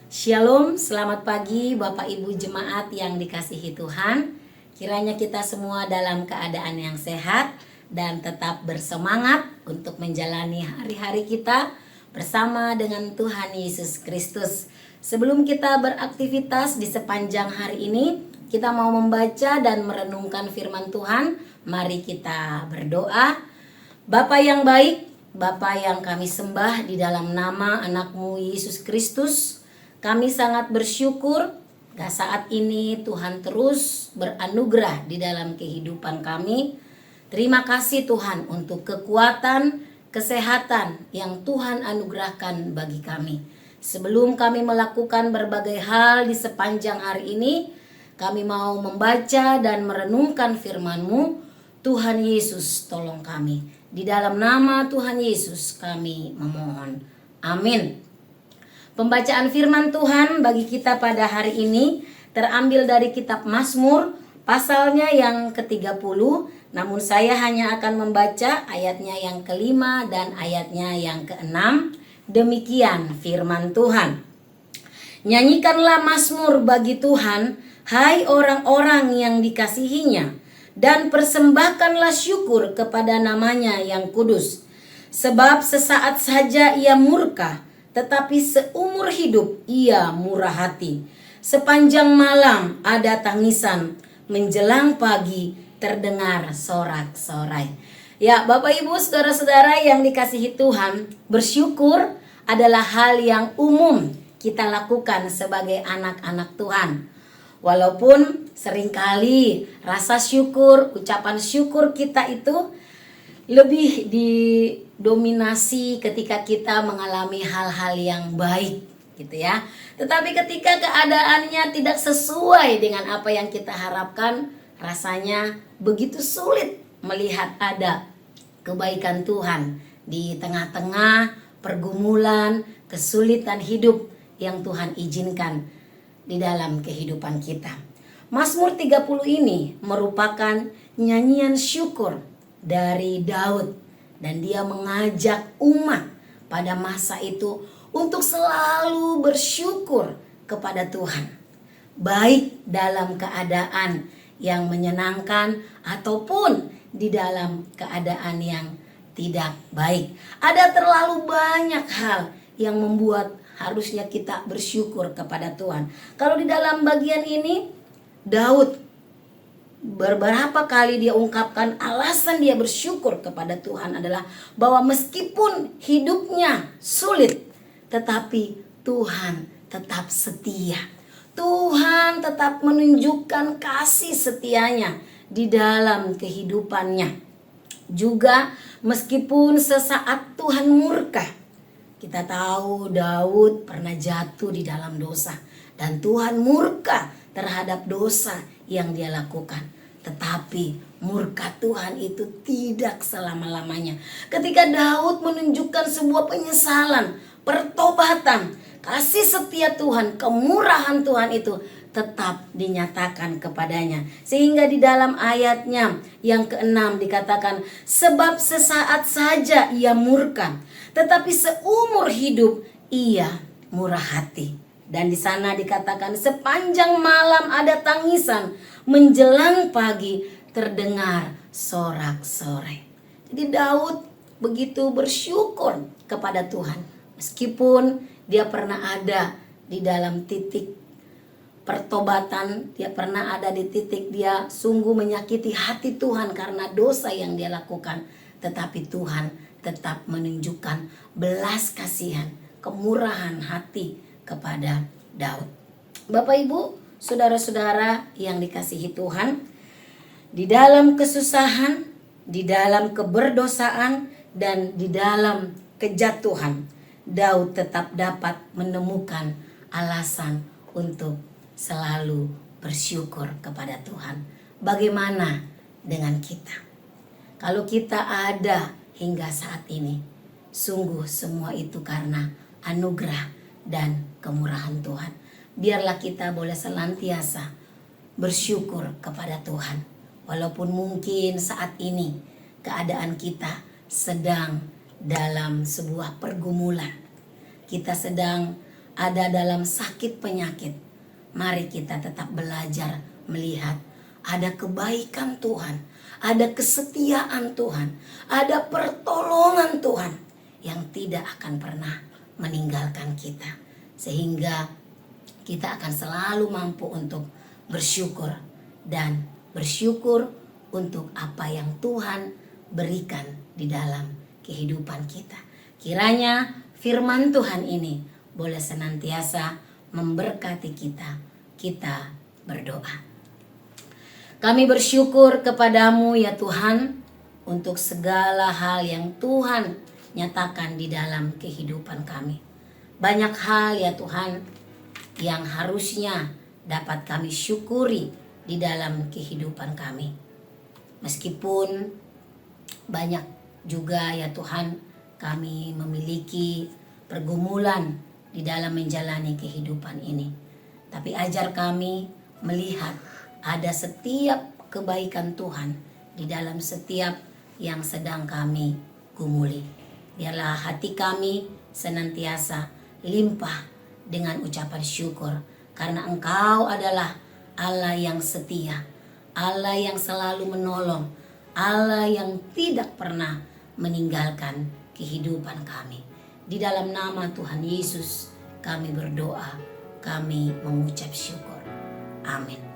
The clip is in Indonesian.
Shalom, selamat pagi Bapak Ibu Jemaat yang dikasihi Tuhan. Kiranya kita semua dalam keadaan yang sehat dan tetap bersemangat untuk menjalani hari-hari kita bersama dengan Tuhan Yesus Kristus. Sebelum kita beraktivitas di sepanjang hari ini, kita mau membaca dan merenungkan firman Tuhan. Mari kita berdoa. Bapa yang baik, Bapa yang kami sembah di dalam nama anak-Mu Yesus Kristus, kami sangat bersyukur saat ini Tuhan terus beranugerah di dalam kehidupan kami. Terima kasih Tuhan untuk kekuatan, kesehatan yang Tuhan anugerahkan bagi kami. Sebelum kami melakukan berbagai hal di sepanjang hari ini, kami mau membaca dan merenungkan firman-Mu. Tuhan Yesus tolong kami. Di dalam nama Tuhan Yesus kami memohon. Amin. Pembacaan firman Tuhan bagi kita pada hari ini terambil dari kitab Mazmur pasalnya yang ke-30. Namun saya hanya akan membaca ayatnya yang ke-5 dan ayatnya yang ke-6. Demikian firman Tuhan. Nyanyikanlah mazmur bagi Tuhan, hai orang-orang yang dikasihinya, dan persembahkanlah syukur kepada namanya yang kudus. Sebab sesaat saja ia murka, tetapi seumur hidup ia murah hati. Sepanjang malam ada tangisan, menjelang pagi terdengar sorak-sorai. Ya, Bapak Ibu, saudara-saudara yang dikasihi Tuhan, bersyukur adalah hal yang umum kita lakukan sebagai anak-anak Tuhan. Walaupun seringkali rasa syukur, ucapan syukur kita itu lebih didominasi ketika kita mengalami hal-hal yang baik gitu ya. Tetapi ketika keadaannya tidak sesuai dengan apa yang kita harapkan, rasanya begitu sulit melihat ada kebaikan Tuhan di tengah-tengah pergumulan, kesulitan hidup yang Tuhan izinkan di dalam kehidupan kita. Mazmur 30 ini merupakan nyanyian syukur dari Daud, dan dia mengajak umat pada masa itu untuk selalu bersyukur kepada Tuhan, baik dalam keadaan yang menyenangkan ataupun di dalam keadaan yang tidak baik. Ada terlalu banyak hal yang membuat harusnya kita bersyukur kepada Tuhan. Kalau di dalam bagian ini, Daud beberapa kali dia ungkapkan alasan dia bersyukur kepada Tuhan adalah bahwa meskipun hidupnya sulit, tetapi Tuhan tetap setia. Tuhan tetap menunjukkan kasih setianya di dalam kehidupannya. Juga meskipun sesaat Tuhan murka, kita tahu Daud pernah jatuh di dalam dosa dan Tuhan murka terhadap dosa yang dia lakukan. Tetapi murka Tuhan itu tidak selama-lamanya. Ketika Daud menunjukkan sebuah penyesalan, pertobatan, kasih setia Tuhan, kemurahan Tuhan itu tetap dinyatakan kepadanya. Sehingga di dalam ayatnya yang ke-6 dikatakan, sebab sesaat saja ia murka, tetapi seumur hidup ia murah hati. Dan di sana dikatakan sepanjang malam ada tangisan, menjelang pagi terdengar sorak-sorai. Jadi Daud begitu bersyukur kepada Tuhan. Meskipun dia pernah ada di dalam titik pertobatan, dia pernah ada di titik dia sungguh menyakiti hati Tuhan karena dosa yang dia lakukan. Tetapi Tuhan tetap menunjukkan belas kasihan, kemurahan hati kepada Daud. Bapak Ibu, saudara-saudara yang dikasihi Tuhan, di dalam kesusahan, di dalam keberdosaan, dan di dalam kejatuhan, Daud tetap dapat menemukan alasan untuk selalu bersyukur kepada Tuhan. Bagaimana dengan kita? Kalau kita ada hingga saat ini, sungguh semua itu karena anugerah dan kemurahan Tuhan. Biarlah kita boleh senantiasa bersyukur kepada Tuhan. Walaupun mungkin saat ini keadaan kita sedang dalam sebuah pergumulan. Kita sedang ada dalam sakit penyakit, mari kita tetap belajar melihat ada kebaikan Tuhan, ada kesetiaan Tuhan, ada pertolongan Tuhan yang tidak akan pernah meninggalkan kita. Sehingga kita akan selalu mampu untuk bersyukur dan bersyukur untuk apa yang Tuhan berikan di dalam kehidupan kita. Kiranya firman Tuhan ini boleh senantiasa memberkati kita. Kita berdoa. Kami bersyukur kepadamu ya Tuhan untuk segala hal yang Tuhan nyatakan di dalam kehidupan kami. Banyak hal ya Tuhan yang harusnya dapat kami syukuri di dalam kehidupan kami. Meskipun banyak juga ya Tuhan kami memiliki pergumulan di dalam menjalani kehidupan ini. Tapi ajar kami melihat ada setiap kebaikan Tuhan di dalam setiap yang sedang kami gumuli. Biarlah hati kami senantiasa limpah dengan ucapan syukur, karena Engkau adalah Allah yang setia, Allah yang selalu menolong, Allah yang tidak pernah meninggalkan kehidupan kami. Di dalam nama Tuhan Yesus kami berdoa, kami mengucap syukur. Amin.